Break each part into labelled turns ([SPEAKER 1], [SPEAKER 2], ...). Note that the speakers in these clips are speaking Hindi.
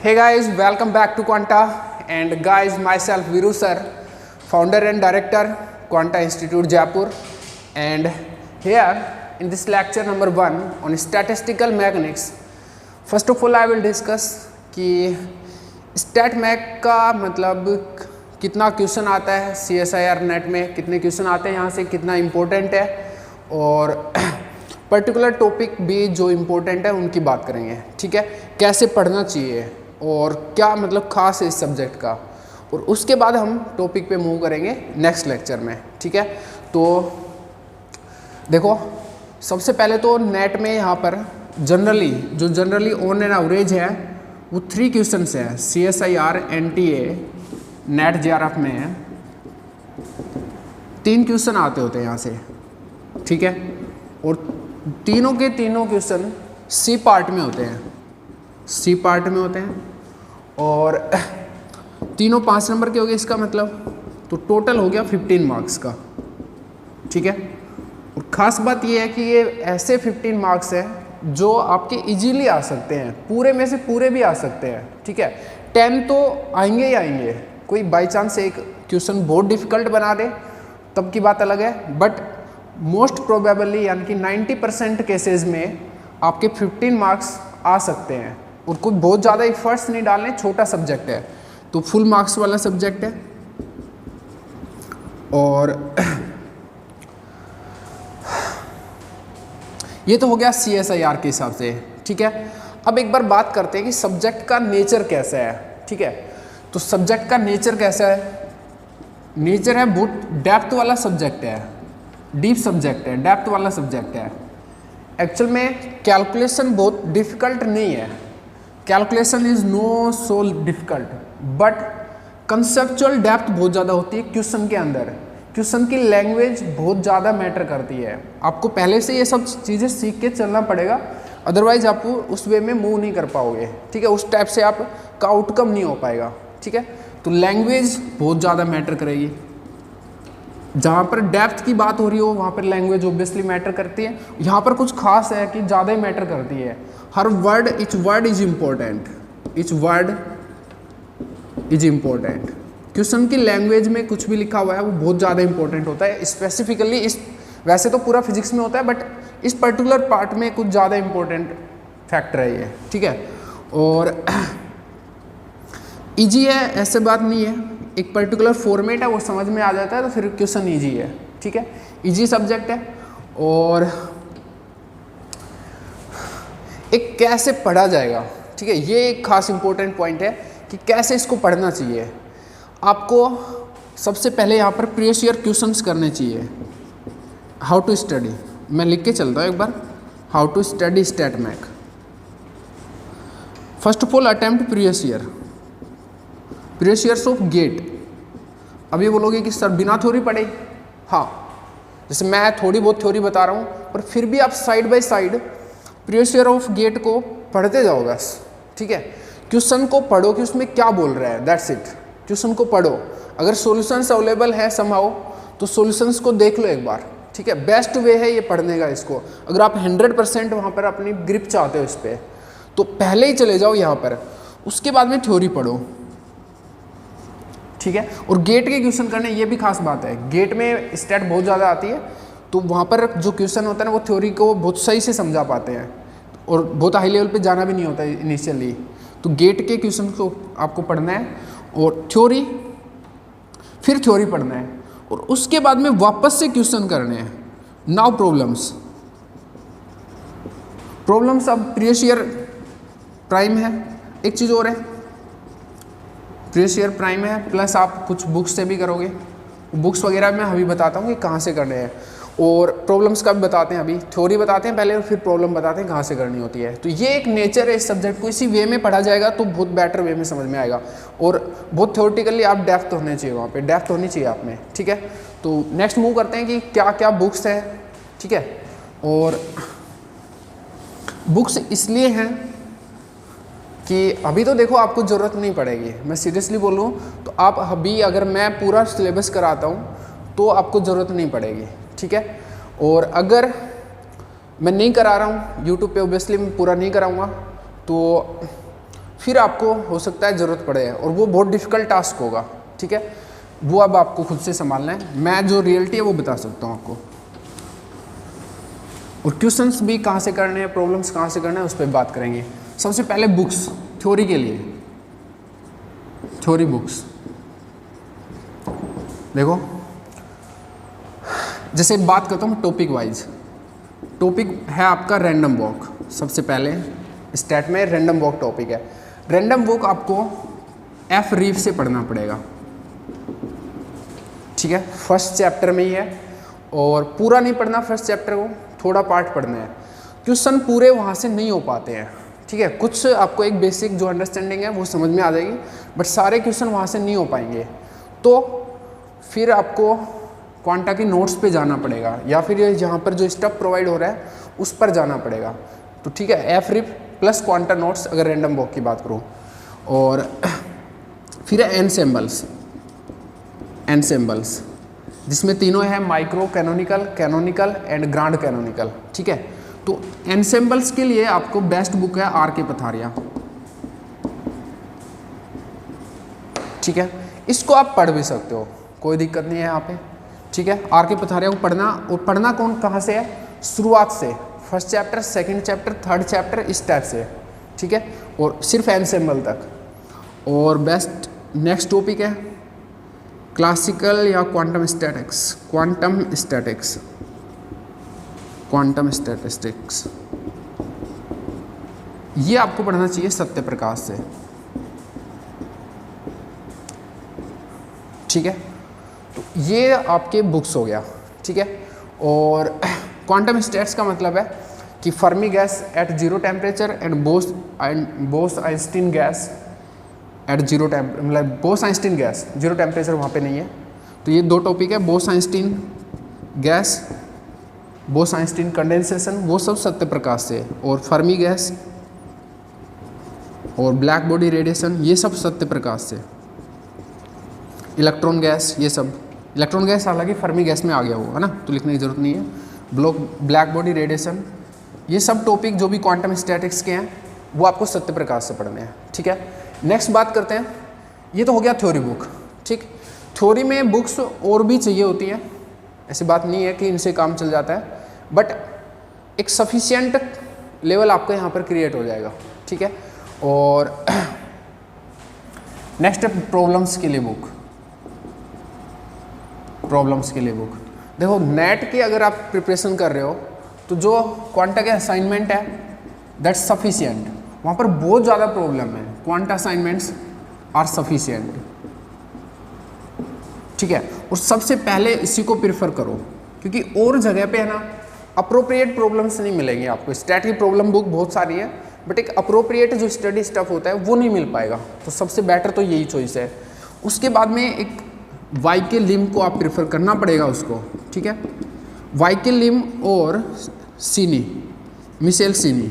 [SPEAKER 1] Hey guys, welcome back to Quanta, and guys, myself Viru sir, founder and director Quanta Institute Jaipur, and here in this lecture number 1 on statistical mechanics, first of all I will discuss कि स्टैट मैक का मतलब कितना क्वेश्चन आता है CSIR नेट में, कितने क्वेश्चन आते हैं यहाँ से, कितना इम्पोर्टेंट है, और पर्टिकुलर टॉपिक भी जो इम्पोर्टेंट है उनकी बात करेंगे। ठीक है, कैसे पढ़ना चाहिए और क्या मतलब खास है इस सब्जेक्ट का, और उसके बाद हम टॉपिक पे मूव करेंगे नेक्स्ट लेक्चर में। ठीक है, तो देखो सबसे पहले तो नेट में यहाँ पर जनरली ऑन एन एवरेज है वो 3 क्वेश्चन है। CSIR NTA नेट JRF में है 3 क्वेश्चन आते होते हैं यहाँ से। ठीक है, और तीनों के तीनों क्वेश्चन C पार्ट में होते हैं, और तीनों 5 नंबर के हो गए। इसका मतलब तो टोटल हो गया 15 मार्क्स का। ठीक है, और ख़ास बात ये है कि ये ऐसे 15 मार्क्स हैं जो आपके इजीली आ सकते हैं, पूरे में से पूरे भी आ सकते हैं। ठीक है, 10 तो आएंगे ही आएंगे, कोई बाई चांस एक क्वेश्चन बहुत डिफ़िकल्ट बना दे तब की बात अलग है, बट मोस्ट प्रोबेबली यानी कि 90% केसेस में आपके 15 मार्क्स आ सकते हैं, और कोई बहुत ज़्यादा एफर्ट्स नहीं डालने। छोटा सब्जेक्ट है तो फुल मार्क्स वाला सब्जेक्ट है, और ये तो हो गया CSIR के हिसाब से। ठीक है, अब एक बार बात करते हैं कि सब्जेक्ट का नेचर कैसा है। ठीक है, तो सब्जेक्ट का नेचर कैसा है? नेचर है बहुत डेप्थ वाला सब्जेक्ट है, डीप सब्जेक्ट है, डेप्थ वाला सब्जेक्ट है। एक्चुअल में कैलकुलेशन बहुत डिफ़िकल्ट नहीं है, calculation is no so difficult, but conceptual depth बहुत ज़्यादा होती है क्वेश्चन के अंदर। क्वेश्चन की लैंग्वेज बहुत ज़्यादा मैटर करती है, आपको पहले से ये सब चीज़ें सीख के चलना पड़ेगा, अदरवाइज आप उस वे में मूव नहीं कर पाओगे। ठीक है, उस टाइप से आपका आउटकम नहीं हो पाएगा। ठीक है, तो लैंग्वेज बहुत ज़्यादा मैटर करेगी। जहाँ पर डेप्थ की बात हो रही हो वहाँ पर लैंग्वेज ऑब्वियसली मैटर करती है। यहाँ पर कुछ खास है कि ज़्यादा ही मैटर करती है। हर word, each word is important, each word is important. Question की लैंग्वेज में कुछ भी लिखा हुआ है वो बहुत ज़्यादा इंपॉर्टेंट होता है। स्पेसिफिकली इस, वैसे तो पूरा फिजिक्स में होता है, बट इस पर्टिकुलर पार्ट में कुछ ज़्यादा इंपॉर्टेंट फैक्टर है ये। ठीक है, और इजी है ऐसे बात नहीं है, एक पर्टिकुलर फॉर्मेट है वो समझ में आ जाता है तो फिर क्वेश्चन इजी है। ठीक है, इजी सब्जेक्ट है, और एक कैसे पढ़ा जाएगा। ठीक है, ये एक खास इंपॉर्टेंट पॉइंट है कि कैसे इसको पढ़ना चाहिए। आपको सबसे पहले यहाँ पर प्रीवियस ईयर क्वेश्चंस करने चाहिए। हाउ टू स्टडी, मैं लिख के चलता हूँ एक बार, how to study stat mech. First of all attempt previous years of GATE. अब ये बोलोगे कि सर बिना थ्योरी पढ़े, हाँ, जैसे मैं थोड़ी बहुत थ्योरी बता रहा हूँ, पर फिर भी आप side by side previous year of GATE को पढ़ते जाओ बस। ठीक है, क्वेश्चन को पढ़ो कि उसमें क्या बोल रहा है, दैट्स इट। क्वेश्चन को पढ़ो, अगर सॉल्यूशंस अवेलेबल है समहाउ तो सॉल्यूशंस को देख लो एक बार। ठीक है, बेस्ट वे है ये पढ़ने का इसको। अगर आप 100% वहाँ पर अपनी ग्रिप चाहते हो इस पर, तो पहले ही चले जाओ यहाँ पर, उसके बाद में थ्योरी पढ़ो। ठीक है, और गेट के क्वेश्चन करने, ये भी खास बात है, गेट में स्टैट बहुत ज़्यादा आती है, तो वहाँ पर जो क्वेश्चन होता है ना वो थ्योरी को बहुत सही से समझा पाते हैं, और बहुत हाई लेवल पे जाना भी नहीं होता है इनिशियली। तो गेट के क्वेश्चन को आपको पढ़ना है, और थ्योरी, फिर थ्योरी पढ़ना है, और उसके बाद में वापस से क्वेश्चन करने हैं। नाउ प्रॉब्लम्स अब प्रीवियस ईयर प्राइम है, एक चीज़ और है, प्रीवियस ईयर प्राइम है, प्लस आप कुछ बुक्स से भी करोगे। बुक्स वगैरह मैं अभी बताता हूँ कि कहाँ से करने हैं, और प्रॉब्लम्स का भी बताते हैं। अभी थ्योरी बताते हैं पहले, और फिर प्रॉब्लम बताते हैं कहाँ से करनी होती है। तो ये एक नेचर है इस सब्जेक्ट को, इसी वे में पढ़ा जाएगा तो बहुत बेटर वे में समझ में आएगा, और बहुत थ्योरेटिकली आप डेप्थ होने चाहिए, वहाँ पे डेप्थ होनी चाहिए आप में। ठीक है, तो नेक्स्ट मूव करते हैं कि क्या क्या बुक्स हैं। ठीक है, और बुक्स इसलिए हैं कि अभी तो देखो आपको ज़रूरत नहीं पड़ेगी, मैं सीरियसली बोल रहा हूँ, तो आप अभी अगर मैं पूरा सिलेबस कराता हूँ तो आपको ज़रूरत नहीं पड़ेगी। ठीक है, और अगर मैं नहीं करा रहा हूँ यूट्यूब पे, ऑब्वियसली मैं पूरा नहीं कराऊँगा, तो फिर आपको हो सकता है ज़रूरत पड़े, और वो बहुत डिफ़िकल्ट टास्क होगा, ठीक है। वो अब आपको खुद से संभालना है, मैं जो रियलिटी है वो बता सकता हूँ आपको। और क्वेश्चंस भी कहाँ से करने हैं, प्रॉब्लम्स कहाँ से करना है, उस पर बात करेंगे। सबसे पहले बुक्स, थ्योरी के लिए थ्योरी बुक्स देखो, जैसे बात करता हूँ टॉपिक वाइज। टॉपिक है आपका रैंडम वॉक, सबसे पहले स्टैट में रैंडम वॉक टॉपिक है। रैंडम वॉक आपको एफ रीफ से पढ़ना पड़ेगा, ठीक है, फर्स्ट चैप्टर में ही है, और पूरा नहीं पढ़ना फर्स्ट चैप्टर को, थोड़ा पार्ट पढ़ना है। क्वेश्चन पूरे वहाँ से नहीं हो पाते हैं, ठीक है, कुछ आपको एक बेसिक जो अंडरस्टैंडिंग है वो समझ में आ जाएगी, बट सारे क्वेश्चन वहाँ से नहीं हो पाएंगे। तो फिर आपको क्वांटा की नोट्स पे जाना पड़ेगा, या फिर यहाँ पर जो स्टफ प्रोवाइड हो रहा है उस पर जाना पड़ेगा। तो ठीक है, F rip plus quanta notes अगर रैंडम वॉक की बात करूँ। और फिर है एनसेम्बल्स, एनसेम्बल्स जिसमें तीनों है micro canonical, canonical and grand canonical, ठीक है। तो एनसेम्बल्स के लिए आपको बेस्ट बुक है आर के पथारिया, ठीक है, इसको आप पढ़ भी सकते हो, कोई दिक्कत नहीं है यहाँ पे, ठीक है। आर के पथारिया को पढ़ना, और पढ़ना कहाँ से है, शुरुआत से, first chapter, second chapter, third chapter, इस टाइप से, ठीक है, और सिर्फ एनसेम्बल तक। और बेस्ट नेक्स्ट टॉपिक है क्लासिकल या quantum statics, quantum statics, quantum statistics, ये आपको पढ़ना चाहिए सत्य प्रकाश से, ठीक है। तो ये आपके बुक्स हो गया, ठीक है। और क्वांटम स्टेट्स का मतलब है कि Fermi gas at zero temperature and Bose Einstein gas at zero temperature, मतलब Bose Einstein gas zero temperature वहाँ पे नहीं है। तो ये दो टॉपिक है, Bose Einstein gas, Bose Einstein condensation, वो सब सत्य प्रकाश से, और फर्मी गैस और ब्लैक बॉडी रेडिएशन ये सब सत्य प्रकाश से। इलेक्ट्रॉन गैस, ये सब, इलेक्ट्रॉन गैस हालांकि फर्मी गैस में आ गया वो है ना, तो लिखने की जरूरत नहीं है। ब्लैक बॉडी रेडिएशन, ये सब टॉपिक जो भी क्वांटम स्टैटिक्स के हैं वो आपको सत्य प्रकाश से पढ़ने हैं, ठीक है। नेक्स्ट बात करते हैं, ये तो हो गया थ्योरी बुक, ठीक। थ्योरी में बुक्स और भी चाहिए होती हैं, ऐसी बात नहीं है कि इनसे काम चल जाता है, बट एक सफिशिएंट लेवल आपका यहाँ पर क्रिएट हो जाएगा, ठीक है। और नेक्स्ट है प्रॉब्लम्स के लिए बुक, प्रॉब्लम्स के लिए बुक देखो, नेट की अगर आप प्रिपरेशन कर रहे हो तो जो क्वांटा के असाइनमेंट है दैट्स सफिशिएंट, वहाँ पर बहुत ज़्यादा प्रॉब्लम है, क्वांटा असाइनमेंट्स आर सफिशिएंट, ठीक है। और सबसे पहले इसी को प्रेफर करो, क्योंकि और जगह पे है ना अप्रोप्रिएट प्रॉब्लम्स नहीं मिलेंगे आपको। स्टैट की प्रॉब्लम बुक बहुत सारी है, बट एक अप्रोप्रिएट जो स्टडी स्टफ होता है वो नहीं मिल पाएगा, तो सबसे बेटर तो यही चॉइस है। उसके बाद में एक वाई के लिम को आप प्रेफर करना पड़ेगा उसको, ठीक है। वाई के लिम और सीनी, मिशेल सीनी,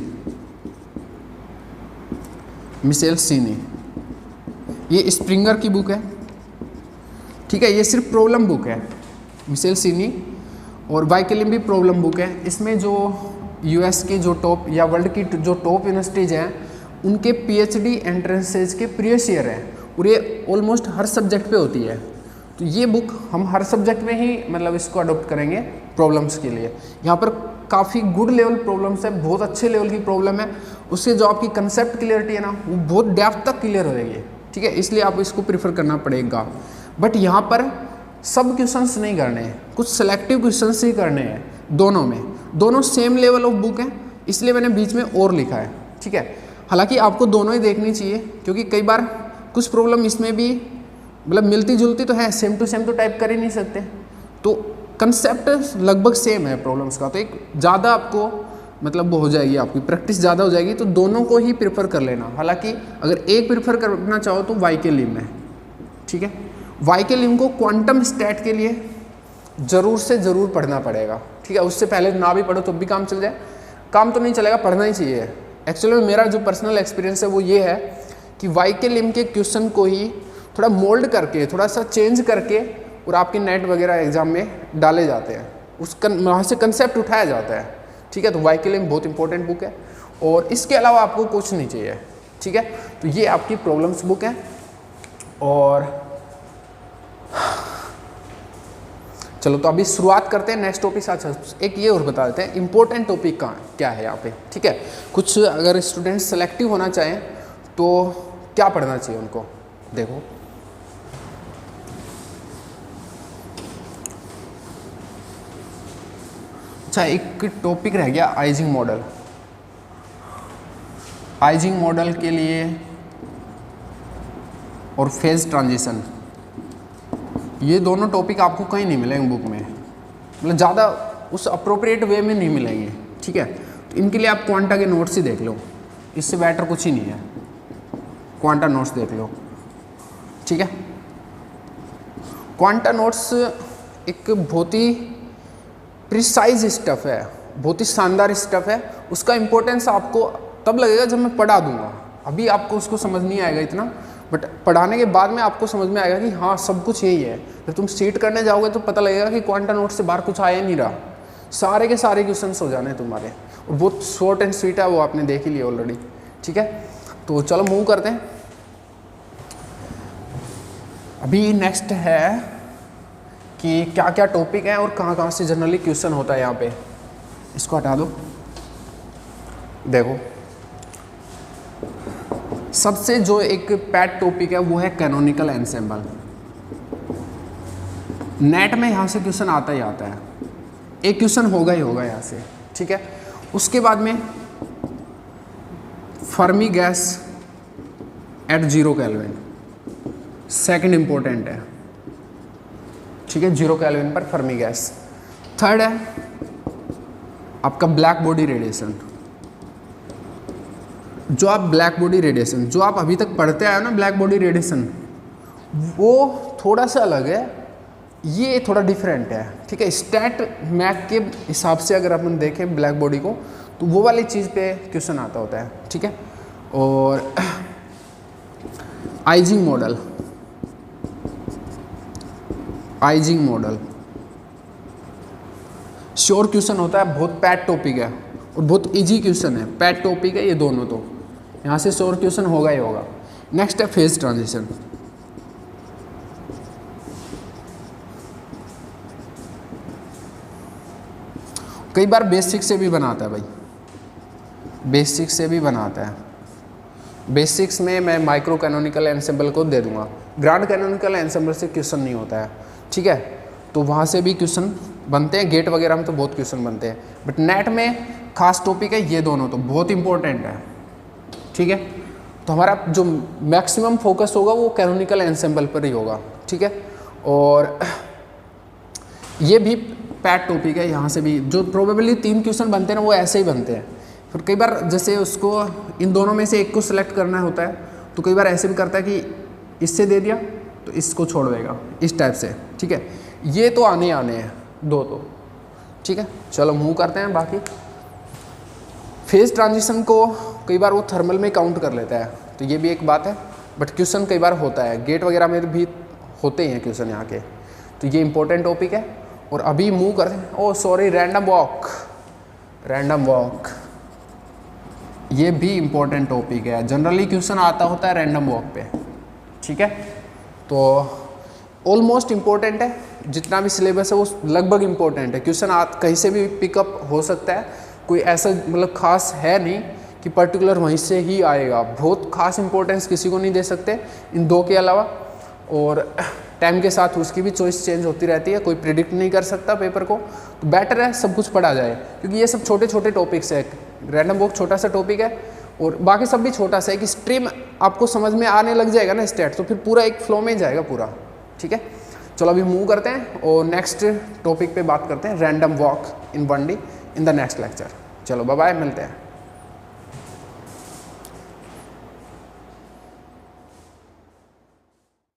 [SPEAKER 1] मिशेल सीनी, ये स्प्रिंगर की बुक है, ठीक है। ये सिर्फ प्रॉब्लम बुक है, मिशेल सीनी और वाई के लिम भी प्रॉब्लम बुक है। इसमें जो यूएस के जो टॉप या वर्ल्ड की जो टॉप यूनिवर्सिटीज़ हैं उनके पीएचडी एंट्रेंसेज के प्रीवियस ईयर हैं, और ये ऑलमोस्ट हर सब्जेक्ट पे होती है। तो ये बुक हम हर सब्जेक्ट में ही मतलब इसको अडोप्ट करेंगे प्रॉब्लम्स के लिए। यहाँ पर काफ़ी गुड लेवल प्रॉब्लम्स है, बहुत अच्छे लेवल की प्रॉब्लम है, उससे जो आपकी कंसेप्ट क्लियरिटी है ना वो बहुत डेप्थ तक क्लियर हो जाएगी, ठीक है। इसलिए आपको इसको प्रेफर करना पड़ेगा। बट यहाँ पर सब क्वेश्चंस नहीं करने हैं, कुछ सेलेक्टिव क्वेश्चंस ही करने हैं, दोनों में, दोनों सेम लेवल ऑफ बुक है, इसलिए मैंने बीच में और लिखा है, ठीक है। हालांकि आपको दोनों ही देखनी चाहिए, क्योंकि कई बार कुछ प्रॉब्लम इसमें भी मतलब मिलती जुलती तो है, सेम टू सेम तो टाइप कर ही नहीं सकते, तो कंसेप्ट लगभग सेम है प्रॉब्लम्स का, तो एक ज़्यादा आपको मतलब वो हो जाएगी, आपकी प्रैक्टिस ज़्यादा हो जाएगी, तो दोनों को ही प्रेफर कर लेना। हालांकि अगर एक प्रेफर करना चाहो तो वाई के लिम है, ठीक है। वाई के लिम को क्वांटम स्टैट के लिए ज़रूर से ज़रूर पढ़ना पड़ेगा, ठीक है। उससे पहले ना भी पढ़ो तो भी काम चल जाए, काम तो नहीं चलेगा, पढ़ना ही चाहिए। एक्चुअली में मेरा जो पर्सनल एक्सपीरियंस है वो ये है कि वाई के लिम के क्वेश्चन को ही थोड़ा मोल्ड करके, थोड़ा सा चेंज करके और आपके नेट वगैरह एग्जाम में डाले जाते हैं, वहाँ से कंसेप्ट उठाया जाता है, ठीक है। तो वाई के लिम बहुत इंपॉर्टेंट बुक है, और इसके अलावा आपको कुछ नहीं चाहिए, ठीक है। तो ये आपकी प्रॉब्लम्स बुक है। और चलो तो अभी शुरुआत करते हैं नेक्स्ट टॉपिक। अच्छा एक ये और बता देते हैं इंपॉर्टेंट टॉपिक का क्या है यहाँ पे, ठीक है। कुछ अगर स्टूडेंट सेलेक्टिव होना चाहें तो क्या पढ़ना चाहिए उनको, देखो अच्छा एक टॉपिक रह गया आइजिंग मॉडल। आइजिंग मॉडल के लिए और फेज ट्रांजिशन, ये दोनों टॉपिक आपको कहीं नहीं मिलेंगे बुक में, मतलब ज़्यादा उस अप्रोप्रिएट वे में नहीं मिलेंगे, ठीक है। तो इनके लिए आप क्वांटा के नोट्स ही देख लो, इससे बेटर कुछ ही नहीं है। क्वांटा नोट्स देख लो, ठीक है। क्वांटा नोट्स एक बहुत ही प्रिसाइज स्टफ है, बहुत ही शानदार स्टफ है। उसका इम्पोर्टेंस आपको तब लगेगा जब मैं पढ़ा दूंगा, अभी आपको उसको समझ नहीं आएगा इतना, बट पढ़ाने के बाद में आपको समझ में आएगा कि हाँ सब कुछ यही है। जब तुम सीट करने जाओगे तो पता लगेगा कि क्वांटा नोट से बाहर कुछ आया नहीं रहा, सारे के सारे क्वेश्चंस हो जाने तुम्हारे, और बहुत शॉर्ट एंड स्वीट है, वो आपने देख ही लिया ऑलरेडी, ठीक है। तो चलो मूव करते हैं। अभी नेक्स्ट है कि क्या क्या टॉपिक है और कहाँ कहाँ से जनरली क्वेश्चन होता है यहाँ पे। इसको हटा दो। देखो सबसे जो एक पैट टॉपिक है वो है कैनोनिकल एंसेंबल। नेट में यहाँ से क्वेश्चन आता ही आता है, एक क्वेश्चन होगा ही होगा यहाँ से, ठीक है। उसके बाद में Fermi gas eight 0 kelvin, second important है, ठीक है। 0 केल्विन पर फर्मी गैस। थर्ड है आपका ब्लैक बॉडी रेडिएशन। जो आप ब्लैक बॉडी रेडिएशन जो आप अभी तक पढ़ते आए हो ना, ब्लैक बॉडी रेडिएशन, वो थोड़ा सा अलग है, ये थोड़ा डिफरेंट है, ठीक है। स्टैट मैक के हिसाब से अगर अपन देखें ब्लैक बॉडी को तो वो वाली चीज़ पे क्वेश्चन आता होता है, ठीक है। और icing model, icing model sure question होता है, बहुत पैट टॉपिक है और बहुत इजी क्वेश्चन है, पैट टॉपिक है ये दोनों, तो यहाँ से श्योर क्वेश्चन होगा ही होगा। नेक्स्ट है फेज ट्रांजिशन। कई बार बेसिक से भी बनाता है भाई, बेसिक से भी बनाता है। बेसिक्स में मैं माइक्रो कैनोनिकल एंसेंबल को दे दूंगा, ग्रांड कैनोनिकल एंसेंबल से क्वेश्चन नहीं होता है, ठीक है। तो वहाँ से भी क्वेश्चन बनते हैं, गेट वगैरह में तो बहुत क्वेश्चन बनते हैं, बट नेट में खास टॉपिक है ये दोनों, तो बहुत इंपॉर्टेंट है, ठीक है। तो हमारा जो मैक्सिमम फोकस होगा वो कैनोनिकल एंसेंबल पर ही होगा, ठीक है। और ये भी पैट टॉपिक है, यहाँ से भी जो प्रोबेबली 3 क्वेश्चन बनते हैं ना वो ऐसे ही बनते हैं। फिर कई बार जैसे उसको इन दोनों में से एक को सिलेक्ट करना होता है तो कई बार ऐसे भी करता है कि इससे दे दिया तो इसको छोड़ देगा, इस टाइप से, ठीक है। ये तो आने आने हैं दो तो, ठीक है। चलो मूव करते हैं। बाकी फेज ट्रांजिशन को कई बार वो थर्मल में काउंट कर लेता है, तो ये भी एक बात है, बट क्वेश्चन कई बार होता है, गेट वगैरह में भी होते हैं क्वेश्चन यहाँ के, तो ये इंपॉर्टेंट टॉपिक है। और अभी मूव करते हैं, oh sorry, random walk, random walk ये भी इंपॉर्टेंट टॉपिक है, जनरली क्वेश्चन आता होता है रैंडम वॉक पे, ठीक है। तो ऑलमोस्ट इम्पोर्टेंट है, जितना भी सिलेबस है वो लगभग इम्पोर्टेंट है। क्वेश्चन कहीं से भी पिकअप हो सकता है, कोई ऐसा मतलब खास है नहीं कि पर्टिकुलर वहीं से ही आएगा, बहुत खास इंपॉर्टेंस किसी को नहीं दे सकते इन दो के अलावा। और टाइम के साथ उसकी भी चॉइस चेंज होती रहती है, कोई प्रिडिक्ट नहीं कर सकता पेपर को, तो बेटर है सब कुछ पढ़ा जाए, क्योंकि ये सब छोटे छोटे टॉपिक्स है। रैंडम वॉक छोटा सा टॉपिक है और बाकी सब भी छोटा सा है, कि स्ट्रीम आपको समझ में आने लग जाएगा ना स्टेट, तो फिर पूरा एक फ्लो में जाएगा पूरा, ठीक है। चलो अभी मूव करते हैं और नेक्स्ट टॉपिक पे बात करते हैं, random walk in 1D in the next lecture. चलो बाय बाय, मिलते हैं।